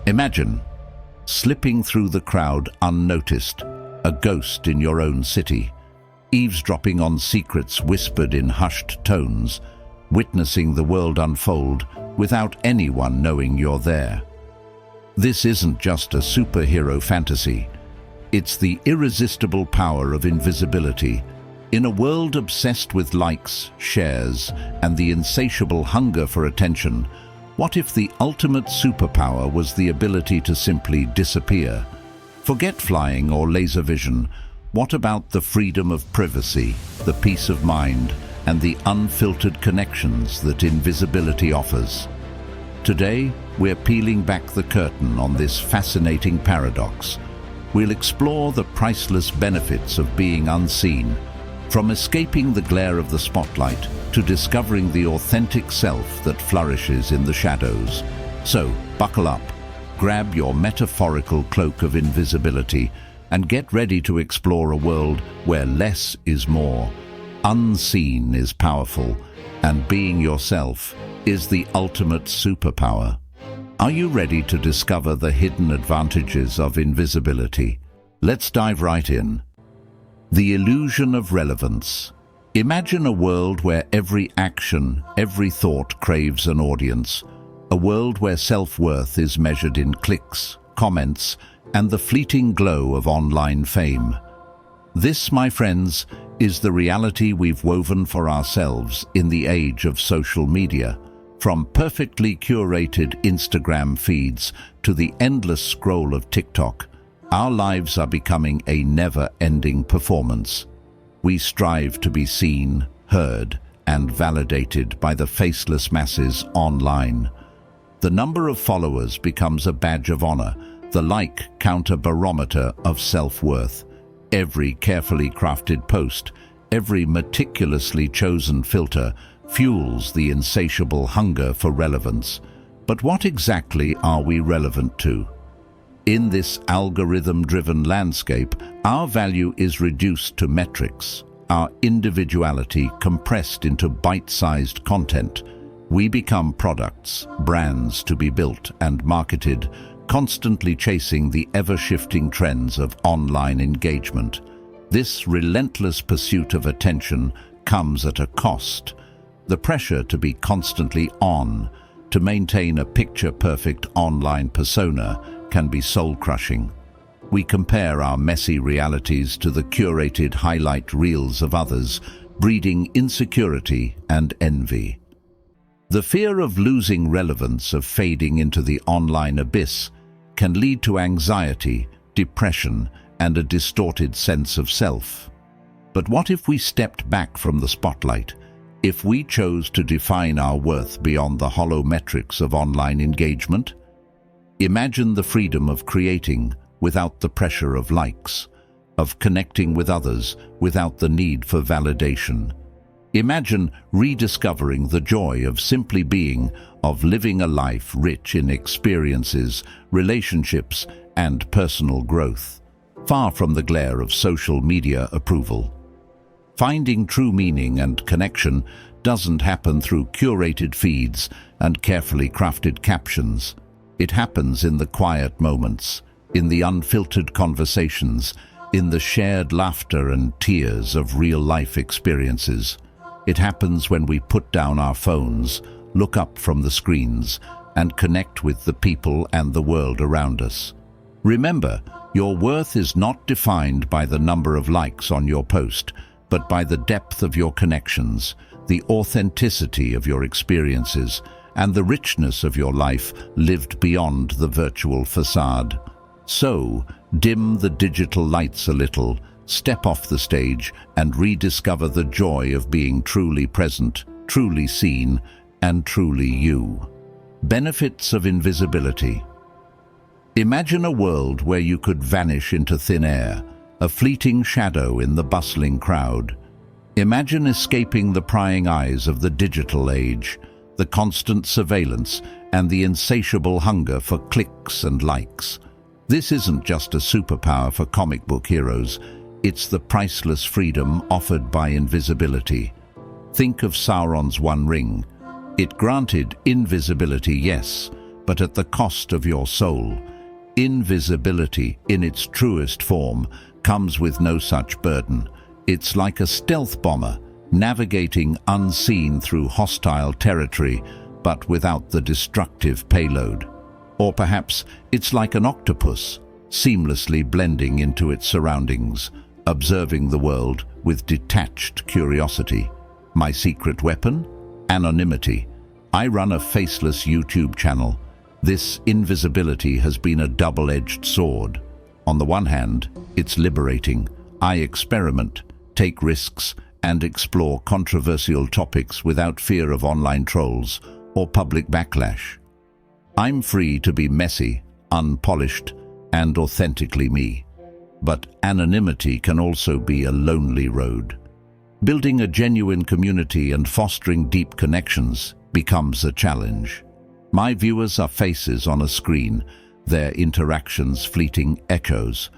Imagine slipping through the crowd unnoticed, a ghost in your own city, eavesdropping on secrets whispered in hushed tones, witnessing the world unfold without anyone knowing you're there. This isn't just a superhero fantasy. It's the irresistible power of invisibility. In a world obsessed with likes, shares, and the insatiable hunger for attention, what if the ultimate superpower was the ability to simply disappear? Forget flying or laser vision. What about the freedom of privacy, the peace of mind, and the unfiltered connections that invisibility offers? Today, we're peeling back the curtain on this fascinating paradox. We'll explore the priceless benefits of being unseen, from escaping the glare of the spotlight to discovering the authentic self that flourishes in the shadows. So, buckle up, grab your metaphorical cloak of invisibility, and get ready to explore a world where less is more. Unseen is powerful, and being yourself is the ultimate superpower. Are you ready to discover the hidden advantages of invisibility? Let's dive right in. The illusion of relevance. Imagine a world where every action, every thought craves an audience. A world where self-worth is measured in clicks, comments, and the fleeting glow of online fame. This, my friends, is the reality we've woven for ourselves in the age of social media. From perfectly curated Instagram feeds to the endless scroll of TikTok, our lives are becoming a never-ending performance. We strive to be seen, heard, and validated by the faceless masses online. The number of followers becomes a badge of honor, the like count a barometer of self-worth. Every carefully crafted post, every meticulously chosen filter fuels the insatiable hunger for relevance. But what exactly are we relevant to? In this algorithm-driven landscape, our value is reduced to metrics, our individuality compressed into bite-sized content. We become products, brands to be built and marketed, constantly chasing the ever-shifting trends of online engagement. This relentless pursuit of attention comes at a cost. The pressure to be constantly on, to maintain a picture-perfect online persona, can be soul-crushing. We compare our messy realities to the curated highlight reels of others, breeding insecurity and envy. The fear of losing relevance, of fading into the online abyss, can lead to anxiety, depression, and a distorted sense of self. But what if we stepped back from the spotlight? If we chose to define our worth beyond the hollow metrics of online engagement? Imagine the freedom of creating without the pressure of likes, of connecting with others without the need for validation. Imagine rediscovering the joy of simply being, of living a life rich in experiences, relationships, and personal growth, far from the glare of social media approval. Finding true meaning and connection doesn't happen through curated feeds and carefully crafted captions. It happens in the quiet moments, in the unfiltered conversations, in the shared laughter and tears of real-life experiences. It happens when we put down our phones, look up from the screens, and connect with the people and the world around us. Remember, your worth is not defined by the number of likes on your post, but by the depth of your connections, the authenticity of your experiences, and the richness of your life lived beyond the virtual facade. So, dim the digital lights a little, step off the stage, and rediscover the joy of being truly present, truly seen, and truly you. Benefits of invisibility. Imagine a world where you could vanish into thin air, a fleeting shadow in the bustling crowd. Imagine escaping the prying eyes of the digital age, the constant surveillance, and the insatiable hunger for clicks and likes. This isn't just a superpower for comic book heroes, it's the priceless freedom offered by invisibility. Think of Sauron's One Ring. It granted invisibility, yes, but at the cost of your soul. Invisibility, in its truest form, comes with no such burden. It's like a stealth bomber, navigating unseen through hostile territory, but without the destructive payload. Or perhaps it's like an octopus, seamlessly blending into its surroundings, observing the world with detached curiosity. My secret weapon? Anonymity. I run a faceless YouTube channel. This invisibility has been a double-edged sword. On the one hand, it's liberating. I experiment, take risks, and explore controversial topics without fear of online trolls or public backlash. I'm free to be messy, unpolished, and authentically me. But anonymity can also be a lonely road. Building a genuine community and fostering deep connections becomes a challenge. My viewers are faces on a screen, their interactions fleeting echoes.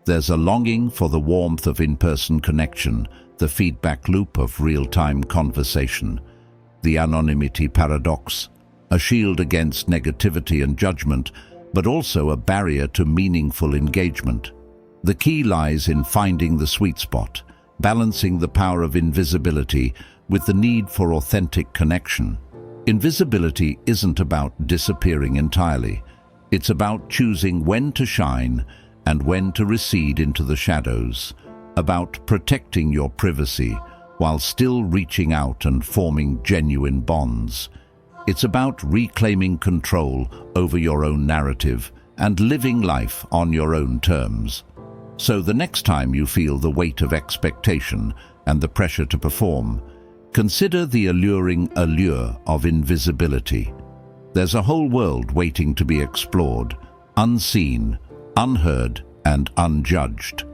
There's a longing for the warmth of in-person connection, the feedback loop of real-time conversation. The anonymity paradox, a shield against negativity and judgment, but also a barrier to meaningful engagement. The key lies in finding the sweet spot, balancing the power of invisibility with the need for authentic connection. Invisibility isn't about disappearing entirely. It's about choosing when to shine and when to recede into the shadows, about protecting your privacy while still reaching out and forming genuine bonds. It's about reclaiming control over your own narrative and living life on your own terms. So the next time you feel the weight of expectation and the pressure to perform, consider the alluring allure of invisibility. There's a whole world waiting to be explored, unseen, unheard, and unjudged.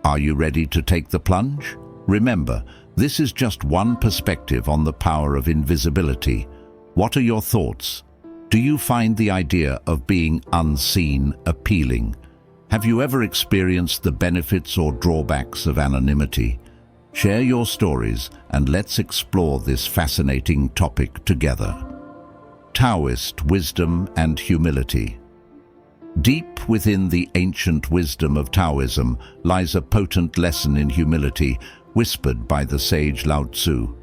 Are you ready to take the plunge? Remember, this is just one perspective on the power of invisibility. What are your thoughts? Do you find the idea of being unseen appealing? Have you ever experienced the benefits or drawbacks of anonymity? Share your stories and let's explore this fascinating topic together. Taoist wisdom and humility. Deep within the ancient wisdom of Taoism lies a potent lesson in humility, whispered by the sage Lao Tzu.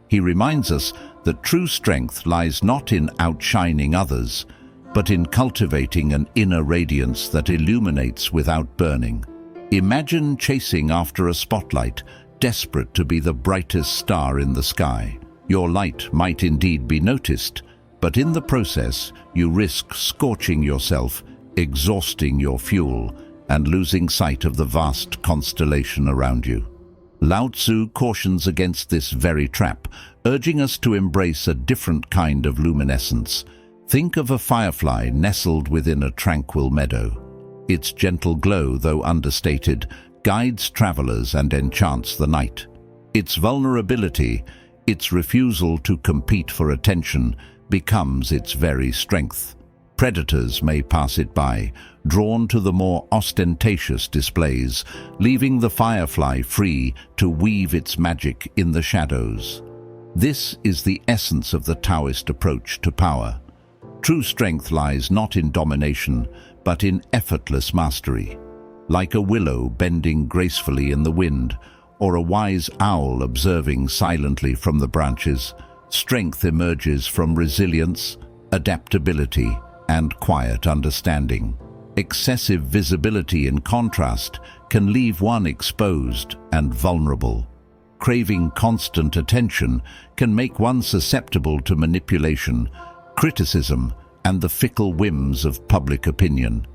He reminds us that true strength lies not in outshining others, but in cultivating an inner radiance that illuminates without burning. Imagine chasing after a spotlight, desperate to be the brightest star in the sky. Your light might indeed be noticed, but in the process you risk scorching yourself, exhausting your fuel, and losing sight of the vast constellation around you. Lao Tzu cautions against this very trap, urging us to embrace a different kind of luminescence. Think of a firefly nestled within a tranquil meadow. Its gentle glow, though understated, guides travelers and enchants the night. Its vulnerability, its refusal to compete for attention, becomes its very strength. Predators may pass it by, drawn to the more ostentatious displays, leaving the firefly free to weave its magic in the shadows. This is the essence of the Taoist approach to power. True strength lies not in domination, but in effortless mastery. Like a willow bending gracefully in the wind, or a wise owl observing silently from the branches, strength emerges from resilience, adaptability, and quiet understanding. Excessive visibility, in contrast, can leave one exposed and vulnerable. Craving constant attention can make one susceptible to manipulation, criticism, and the fickle whims of public opinion.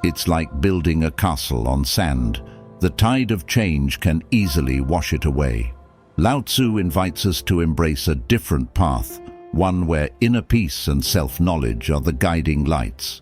It's like building a castle on sand. The tide of change can easily wash it away. Lao Tzu invites us to embrace a different path, one where inner peace and self-knowledge are the guiding lights.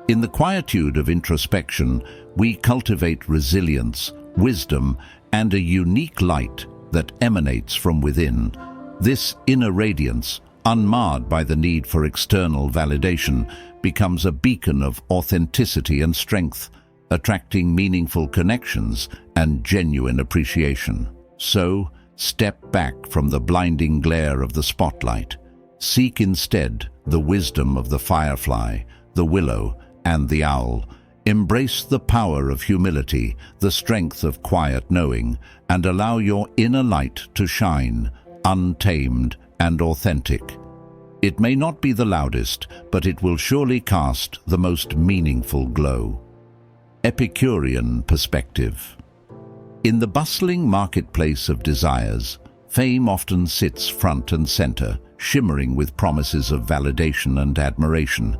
In the quietude of introspection, we cultivate resilience, wisdom, and a unique light that emanates from within. This inner radiance, unmarred by the need for external validation, becomes a beacon of authenticity and strength, attracting meaningful connections and genuine appreciation. So, step back from the blinding glare of the spotlight. Seek instead the wisdom of the firefly, the willow, and the owl. Embrace the power of humility, the strength of quiet knowing, and allow your inner light to shine, untamed and authentic. It may not be the loudest, but it will surely cast the most meaningful glow. Epicurean Perspective. In the bustling marketplace of desires, fame often sits front and center, shimmering with promises of validation and admiration.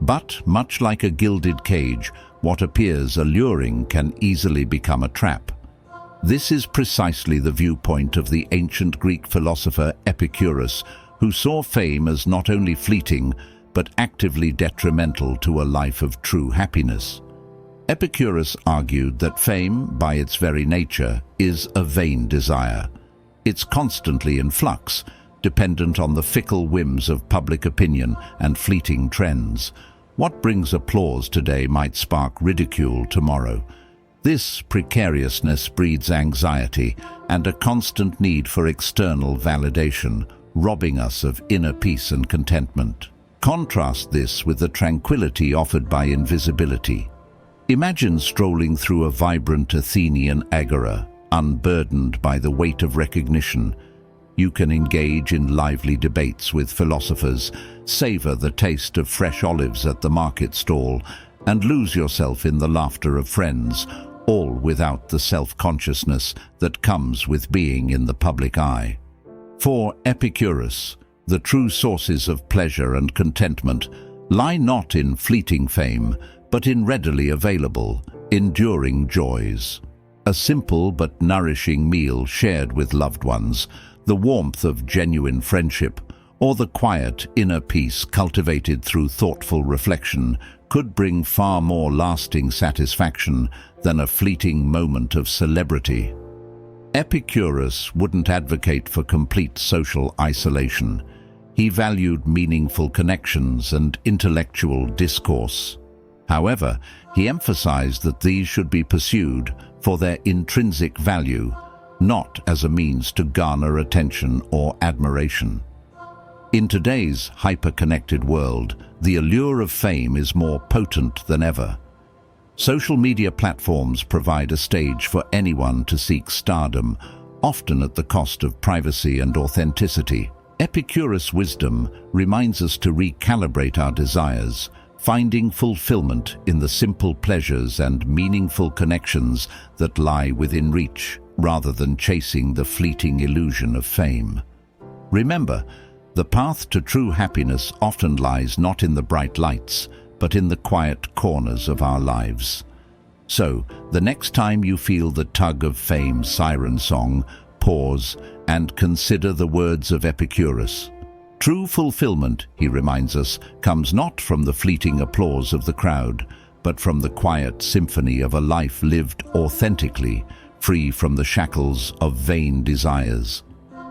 But, much like a gilded cage, what appears alluring can easily become a trap. This is precisely the viewpoint of the ancient Greek philosopher Epicurus, who saw fame as not only fleeting, but actively detrimental to a life of true happiness. Epicurus argued that fame, by its very nature, is a vain desire. It's constantly in flux, dependent on the fickle whims of public opinion and fleeting trends. What brings applause today might spark ridicule tomorrow. This precariousness breeds anxiety and a constant need for external validation, robbing us of inner peace and contentment. Contrast this with the tranquility offered by invisibility. Imagine strolling through a vibrant Athenian agora, unburdened by the weight of recognition. You can engage in lively debates with philosophers, savor the taste of fresh olives at the market stall, and lose yourself in the laughter of friends, all without the self-consciousness that comes with being in the public eye. For Epicurus, the true sources of pleasure and contentment lie not in fleeting fame, but in readily available, enduring joys. A simple but nourishing meal shared with loved ones, the warmth of genuine friendship, or the quiet inner peace cultivated through thoughtful reflection could bring far more lasting satisfaction than a fleeting moment of celebrity. Epicurus wouldn't advocate for complete social isolation. He valued meaningful connections and intellectual discourse. However, he emphasized that these should be pursued for their intrinsic value, not as a means to garner attention or admiration. In today's hyper-connected world, the allure of fame is more potent than ever. Social media platforms provide a stage for anyone to seek stardom, often at the cost of privacy and authenticity. Epicurus' wisdom reminds us to recalibrate our desires, finding fulfillment in the simple pleasures and meaningful connections that lie within reach, rather than chasing the fleeting illusion of fame. Remember, the path to true happiness often lies not in the bright lights, but in the quiet corners of our lives. So, the next time you feel the tug of fame's siren song, pause and consider the words of Epicurus. True fulfillment, he reminds us, comes not from the fleeting applause of the crowd, but from the quiet symphony of a life lived authentically, free from the shackles of vain desires.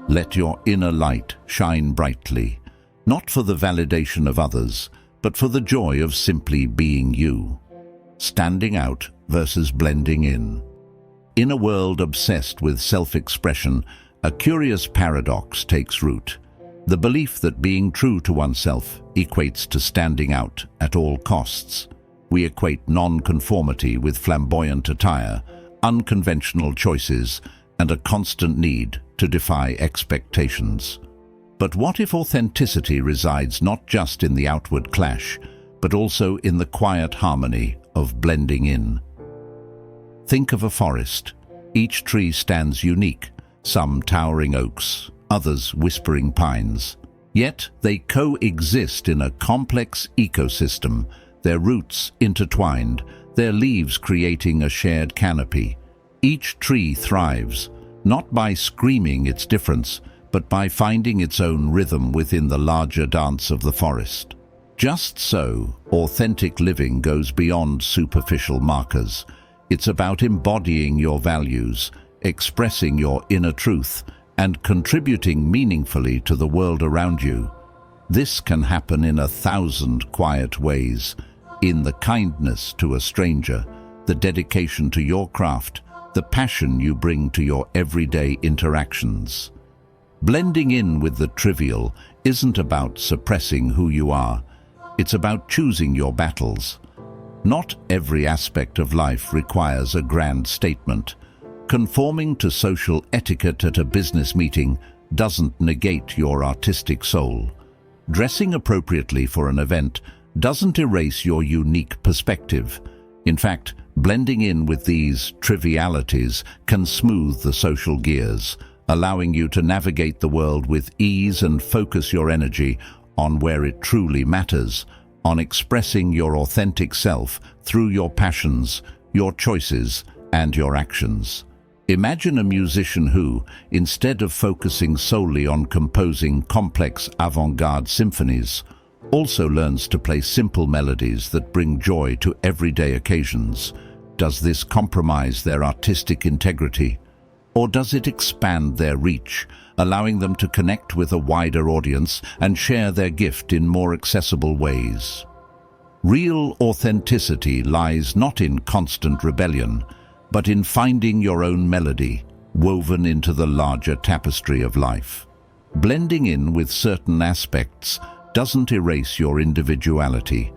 Let your inner light shine brightly, not for the validation of others, but for the joy of simply being you. Standing out versus blending in. In a world obsessed with self-expression, a curious paradox takes root. The belief that being true to oneself equates to standing out at all costs. We equate non-conformity with flamboyant attire, unconventional choices, and a constant need to defy expectations. But what if authenticity resides not just in the outward clash, but also in the quiet harmony of blending in? Think of a forest. Each tree stands unique, some towering oaks, others whispering pines. Yet they coexist in a complex ecosystem, their roots intertwined, their leaves creating a shared canopy. Each tree thrives, not by screaming its difference, but by finding its own rhythm within the larger dance of the forest. Just so, authentic living goes beyond superficial markers. It's about embodying your values, expressing your inner truth, and contributing meaningfully to the world around you. This can happen in 1,000 quiet ways, in the kindness to a stranger, the dedication to your craft, the passion you bring to your everyday interactions. Blending in with the trivial isn't about suppressing who you are. It's about choosing your battles. Not every aspect of life requires a grand statement. Conforming to social etiquette at a business meeting doesn't negate your artistic soul. Dressing appropriately for an event doesn't erase your unique perspective. In fact, blending in with these trivialities can smooth the social gears, allowing you to navigate the world with ease and focus your energy on where it truly matters, on expressing your authentic self through your passions, your choices, and your actions. Imagine a musician who, instead of focusing solely on composing complex avant-garde symphonies, also learns to play simple melodies that bring joy to everyday occasions. Does this compromise their artistic integrity? Or does it expand their reach, allowing them to connect with a wider audience and share their gift in more accessible ways? Real authenticity lies not in constant rebellion, but in finding your own melody, woven into the larger tapestry of life. Blending in with certain aspects doesn't erase your individuality.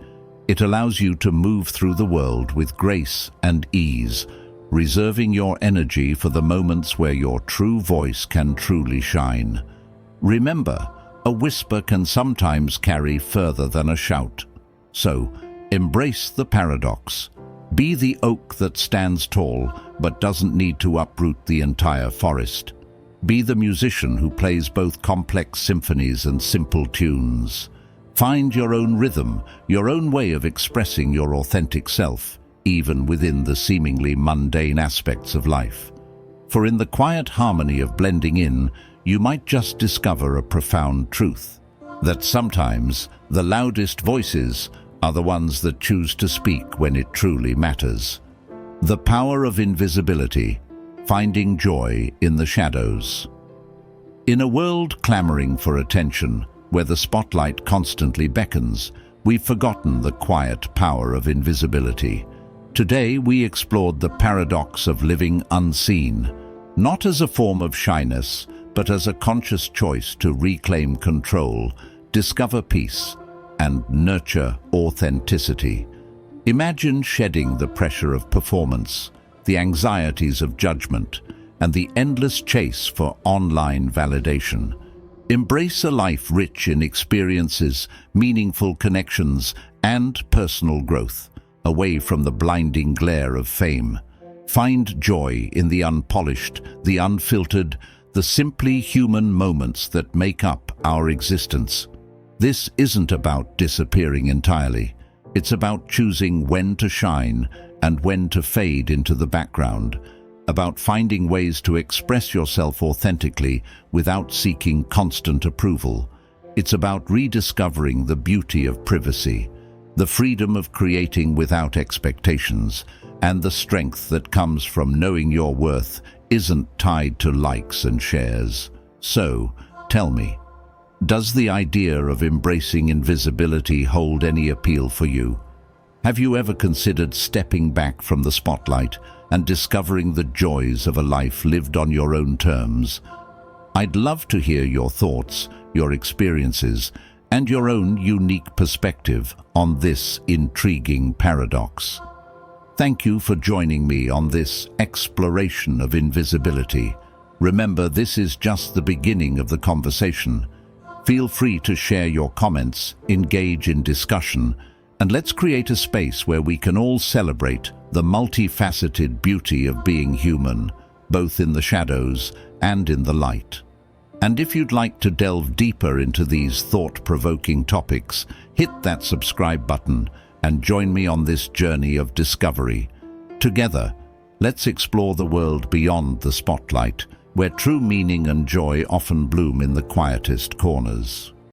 It allows you to move through the world with grace and ease, reserving your energy for the moments where your true voice can truly shine. Remember, a whisper can sometimes carry further than a shout. So, embrace the paradox. Be the oak that stands tall but doesn't need to uproot the entire forest. Be the musician who plays both complex symphonies and simple tunes. Find your own rhythm, your own way of expressing your authentic self, even within the seemingly mundane aspects of life. For in the quiet harmony of blending in, you might just discover a profound truth, that sometimes the loudest voices are the ones that choose to speak when it truly matters. The power of invisibility, finding joy in the shadows. In a world clamoring for attention, where the spotlight constantly beckons, we've forgotten the quiet power of invisibility. Today we explored the paradox of living unseen, not as a form of shyness, but as a conscious choice to reclaim control, discover peace, and nurture authenticity. Imagine shedding the pressure of performance, the anxieties of judgment, and the endless chase for online validation. Embrace a life rich in experiences, meaningful connections, and personal growth, away from the blinding glare of fame. Find joy in the unpolished, the unfiltered, the simply human moments that make up our existence. This isn't about disappearing entirely. It's about choosing when to shine and when to fade into the background, about finding ways to express yourself authentically without seeking constant approval. It's about rediscovering the beauty of privacy, the freedom of creating without expectations, and the strength that comes from knowing your worth isn't tied to likes and shares. So, tell me, does the idea of embracing invisibility hold any appeal for you? Have you ever considered stepping back from the spotlight and discovering the joys of a life lived on your own terms? I'd love to hear your thoughts, your experiences, and your own unique perspective on this intriguing paradox. Thank you for joining me on this exploration of invisibility. Remember, this is just the beginning of the conversation. Feel free to share your comments, engage in discussion, and let's create a space where we can all celebrate the multifaceted beauty of being human, both in the shadows and in the light. And if you'd like to delve deeper into these thought-provoking topics, hit that subscribe button and join me on this journey of discovery. Together, let's explore the world beyond the spotlight, where true meaning and joy often bloom in the quietest corners.